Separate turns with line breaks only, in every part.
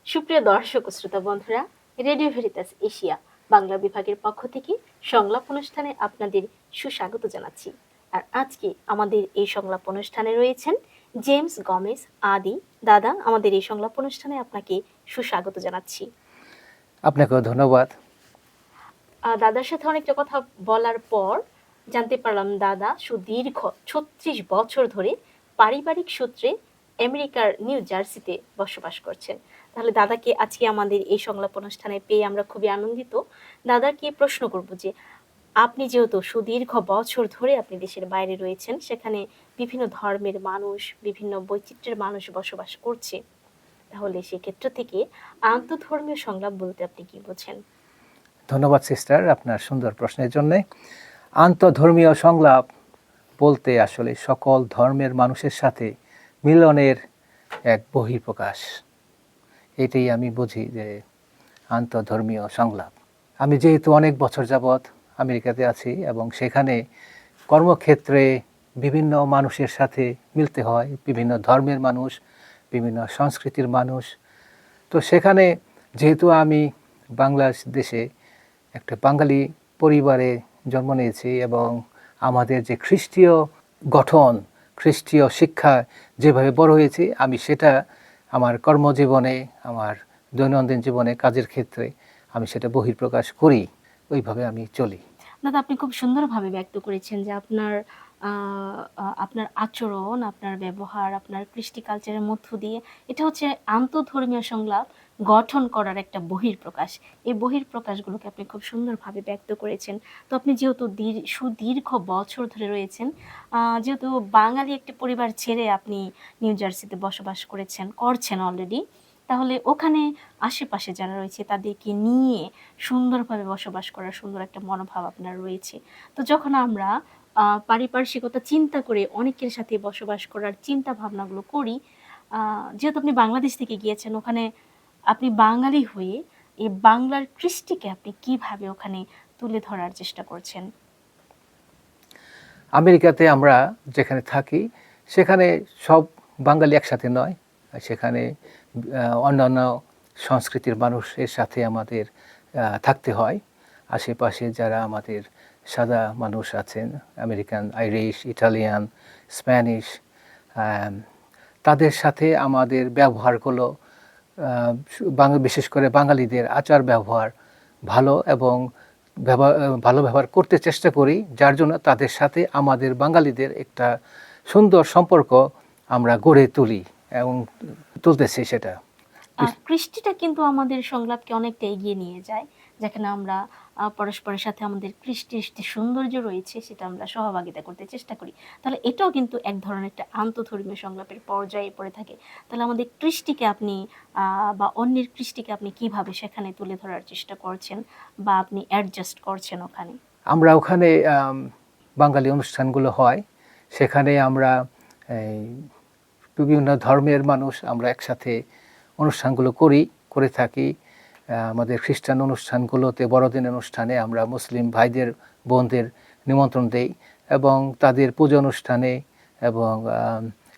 সুপ্রিয় দর্শক ও শ্রোতা বন্ধুরা, রেডিও ভেরিতাস এশিয়া বাংলা বিভাগের পক্ষ থেকে সংলাপ অনুষ্ঠানে আপনাদের সুস্বাগত জানাচ্ছি। আর আজকে আমাদের এই সংলাপ অনুষ্ঠানে রয়েছেন জেমস গমেজ আদি। দাদা, আমাদের এই সংলাপ অনুষ্ঠানে আপনাকে সুস্বাগত জানাচ্ছি।
আপনাকেও ধন্যবাদ।
দাদার সাথে অনেকটা কথা বলার পর জানতে পারলাম দাদা সুদীর্ঘ 36 বছর ধরে পারিবারিক সূত্রে আমেরিকার নিউ জার্সিতে বসবাস করছেন। তাহলে দাদাকে আজকে আমাদের এই সংলাপ অনুষ্ঠানে পেয়ে আমরা খুবই আনন্দিত। দাদাকে প্রশ্ন করব যে আপনি যেহেতু সুদীর্ঘ বছর ধরে আপনি দেশের বাইরে রয়েছেন, সেখানে বিভিন্ন ধর্মের মানুষ, বিভিন্ন বৈচিত্র্যের মানুষ বসবাস করছে, তাহলে সেক্ষেত্র থেকে আন্তঃধর্মীয় সংলাপ বলতে আপনি কি বোঝেন?
ধন্যবাদ সিস্টার আপনার সুন্দর প্রশ্নের জন্য। আন্তঃধর্মীয় সংলাপ বলতে আসলে সকল ধর্মের মানুষের সাথে মিলনের এক বহিঃপ্রকাশ। এটাই আমি বুঝি যে আন্তঃধর্মীয় সংলাপ। আমি যেহেতু অনেক বছর যাবৎ আমেরিকাতে আছি এবং সেখানে কর্মক্ষেত্রে বিভিন্ন মানুষের সাথে মিলতে হয়, বিভিন্ন ধর্মের মানুষ, বিভিন্ন সংস্কৃতির মানুষ। তো সেখানে যেহেতু আমি বাংলাদেশে একটা বাঙালি পরিবারে জন্ম নিয়েছি এবং আমাদের যে খ্রিস্টীয় গঠন, খ্রিস্টীয় শিক্ষা যেভাবে বড় হয়েছি, আমি সেটা আমার কর্মজীবনে, আমার দৈনন্দিন জীবনে, কাজের ক্ষেত্রে আমি সেটা বহিঃপ্রকাশ করি, ওইভাবে আমি চলি।
দাদা, আপনি খুব সুন্দরভাবে ব্যক্ত করেছেন যে আপনার আচরণ, আপনার ব্যবহার, আপনার কৃষ্টি কালচারের মধ্য দিয়ে এটা হচ্ছে আন্তঃধর্মীয় সংলাপ গঠন করার একটা বহিঃপ্রকাশ। এই বহিঃপ্রকাশগুলোকে আপনি খুব সুন্দরভাবে ব্যক্ত করেছেন। তো আপনি যেহেতু সুদীর্ঘ বছর ধরে রয়েছেন, যেহেতু বাঙালি একটি পরিবার ছেড়ে আপনি নিউ জার্সিতে বসবাস করছেন অলরেডি, তাহলে ওখানে আশেপাশে যারা রয়েছে তাদেরকে নিয়ে সুন্দরভাবে বসবাস করার সুন্দর একটা মনোভাব আপনার রয়েছে। তো যখন আমরা পারিপার্শ্বিকতা চিন্তা করে অনেকের সাথে বসবাস করার চিন্তা ভাবনাগুলো করি, যেহেতু আপনি বাংলাদেশ থেকে গিয়েছেন, ওখানে আপনি বাঙালি হয়ে এই বাংলার কৃষ্টিকে আপনি কিভাবে ওখানে তুলে ধরার চেষ্টা করছেন?
আমেরিকাতে আমরা যেখানে থাকি সেখানে সব বাঙালি একসাথে নয়, সেখানে অন্যান্য সংস্কৃতির মানুষের সাথে আমাদের থাকতে হয়। আশেপাশে যারা আমাদের সাদা মানুষ আছেন, আমেরিকান, আইরিশ, ইটালিয়ান, স্প্যানিশ, তাদের সাথে আমাদের ব্যবহারগুলো বিশেষ করে বাঙালিদের আচার ব্যবহার ভালো এবং ভালো ব্যবহার করতে চেষ্টা করি, যার জন্য তাদের সাথে আমাদের বাঙালিদের একটা সুন্দর সম্পর্ক আমরা গড়ে তুলি এবং তুলতেছি। সেটা
কৃষ্টিটা কিন্তু আমাদের সংলাপকে অনেকটা এগিয়ে নিয়ে যায়, যেখানে আমরা পরস্পরের সাথে আমাদের কৃষ্টির যে সৌন্দর্য রয়েছে সেটা আমরা সহভাগিতা করতে চেষ্টা করি। তাহলে এটাও কিন্তু এক ধরনের একটা আন্তঃধর্মীয় সংলাপের পর্যায়ে পড়ে থাকে। তাহলে আমাদের কৃষ্টিকে আপনি বা অন্যের কৃষ্টিকে আপনি কিভাবে সেখানে তুলে ধরার চেষ্টা করছেন বা আপনি অ্যাডজাস্ট করছেন ওখানে?
আমরা ওখানে বাঙালি অনুষ্ঠানগুলো হয়, সেখানে আমরা বিভিন্ন ধর্মের মানুষ আমরা একসাথে অনুষ্ঠানগুলো করে থাকি। আমাদের খ্রিস্টান অনুষ্ঠানগুলোতে, বড়দিন অনুষ্ঠানে আমরা মুসলিম ভাইদের বোনদের নিমন্ত্রণ দেই এবং তাদের পুজো অনুষ্ঠানে এবং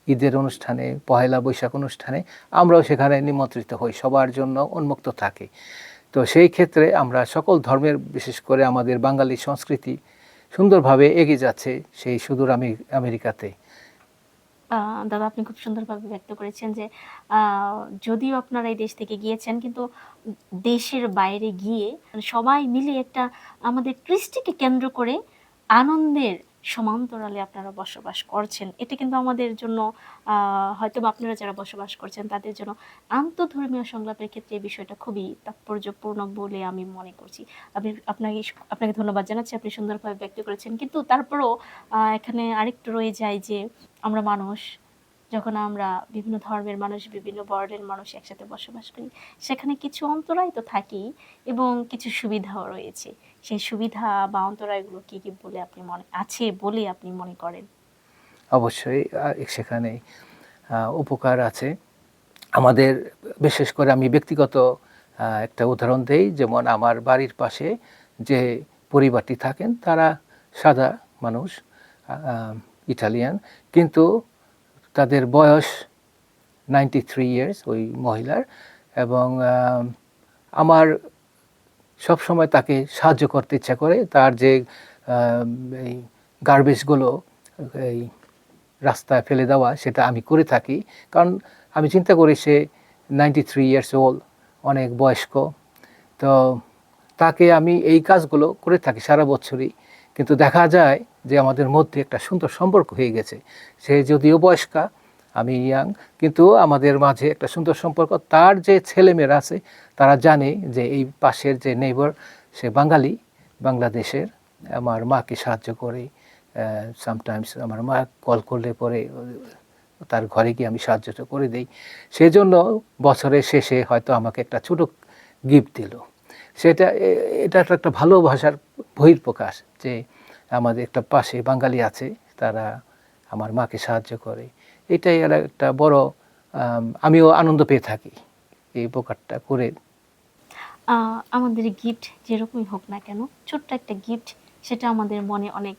ঈদের অনুষ্ঠানে, পহেলা বৈশাখ অনুষ্ঠানে আমরাও সেখানে নিমন্ত্রিত হই, সবার জন্য উন্মুক্ত থাকি। তো সেই ক্ষেত্রে আমরা সকল ধর্মের, বিশেষ করে আমাদের বাঙালি সংস্কৃতি সুন্দরভাবে এগিয়ে যাচ্ছে সেই সুদূর আমেরিকাতে।
দাদা, আপনি খুব সুন্দরভাবে ব্যক্ত করেছেন যে যদিও আপনারা এই দেশ থেকে গিয়েছেন, কিন্তু দেশের বাইরে গিয়ে সবাই মিলে একটা আমাদের কৃষ্টিকে কেন্দ্র করে আনন্দের সমান্তরালে আপনারা বসবাস করছেন। এটা কিন্তু আমাদের জন্য, হয়তো বা আপনারা যারা বসবাস করছেন তাদের জন্য আন্তঃধর্মীয় সংলাপের ক্ষেত্রে এই বিষয়টা খুবই তাৎপর্যপূর্ণ বলে আমি মনে করছি। আপনাকে ধন্যবাদ জানাচ্ছি, আপনি সুন্দরভাবে ব্যক্ত করেছেন। কিন্তু তারপরও এখানে আরেকটু রয়ে যায় যে আমরা মানুষ, যখন আমরা বিভিন্ন ধর্মের মানুষ, বিভিন্ন বর্ণের মানুষ একসাথে বসবাস করি, সেখানে কিছু অন্তরায় তো থাকেই এবং কিছু সুবিধাও রয়েছে। সেই সুবিধা বা অন্তরায়গুলো কি কি বলে আপনি মনে করেন?
অবশ্যই সেখানে উপকার আছে আমাদের। বিশেষ করে আমি ব্যক্তিগত একটা উদাহরণ দেই, যেমন আমার বাড়ির পাশে যে পরিবারটি থাকেন তারা সাদা মানুষ, ইটালিয়ান, কিন্তু তাদের বয়স 93 ইয়ার্স ওই মহিলার, এবং আমার সব সময় তাকে সাহায্য করতে ইচ্ছা করে। তার যে এই গার্বেজগুলো এই রাস্তায় ফেলে দেওয়া, সেটা আমি করে থাকি। কারণ আমি চিন্তা করি সে 93 ইয়ার্স ওল্ড, অনেক বয়স্ক। তো তাকে আমি এই কাজগুলো করে থাকি সারা বছরই। কিন্তু দেখা যায় যে আমাদের মধ্যে একটা সুন্দর সম্পর্ক হয়ে গেছে। সে যদিও বয়স্কা, আমি ইয়াং, কিন্তু আমাদের মাঝে একটা সুন্দর সম্পর্ক। তার যে ছেলেমেয়েরা আছে তারা জানে যে এই পাশের যে নেইবার সে বাঙালি, বাংলাদেশের। আমার মাকে সাহায্য করে। সামটাইমস আমার মা কল করলে পরে তার ঘরে গিয়ে আমি সাহায্যটা করে দিই। সেজন্য বছরের শেষে হয়তো আমাকে একটা ছোটো গিফট দিল। এটা একটা ভালোবাসার বহিঃপ্রকাশ যে আমাদের একটা পাশে বাঙালি আছে, তারা আমার মাকে সাহায্য করে। এটাই একটা বড়, আমিও আনন্দ পেয়ে থাকি এই উপকারটা করে।
আমাদের গিফট যেরকমই হোক না কেন, ছোট্ট একটা গিফট সেটা আমাদের মনে অনেক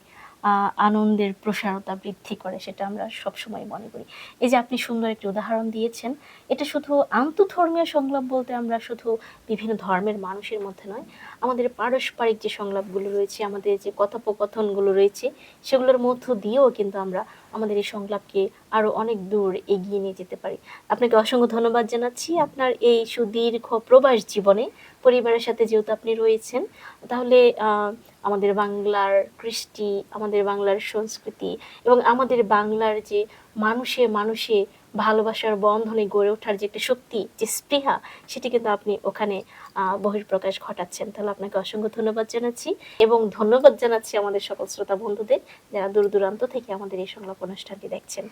আনন্দের প্রসারতা বৃদ্ধি করে, সেটা আমরা সবসময় মনে করি। এই যে আপনি সুন্দর একটি উদাহরণ দিয়েছেন, এটা শুধু আন্তঃধর্মীয় সংলাপ বলতে আমরা শুধু বিভিন্ন ধর্মের মানুষের মধ্যে নয়, আমাদের পারস্পরিক যে সংলাপগুলো রয়েছে, আমাদের যে কথোপকথনগুলো রয়েছে, সেগুলোর মধ্য দিয়েও কিন্তু আমরা আমাদের এই সংলাপকে আরও অনেক দূর এগিয়ে নিয়ে যেতে পারি। আপনাকে অসংখ্য ধন্যবাদ জানাচ্ছি আপনার এই সুদীর্ঘ প্রবাস জীবনে পরিবারের সাথে যেহেতু আপনি রয়েছেন, তাহলে আমাদের বাংলার কৃষ্টি, আমাদের বাংলার সংস্কৃতি এবং আমাদের বাংলার যে মানুষে মানুষে ভালোবাসার বন্ধনে গড়ে ওঠার যে একটা শক্তি, যে স্পৃহা, সেটি কিন্তু আপনি ওখানে বহিঃপ্রকাশ ঘটাচ্ছেন। তাহলে আপনাকে অসংখ্য ধন্যবাদ জানাচ্ছি এবং ধন্যবাদ জানাচ্ছি আমাদের সকল শ্রোতা বন্ধুদের যারা দূর দূরান্ত থেকে আমাদের এই সংলাপ অনুষ্ঠানটি দেখছেন।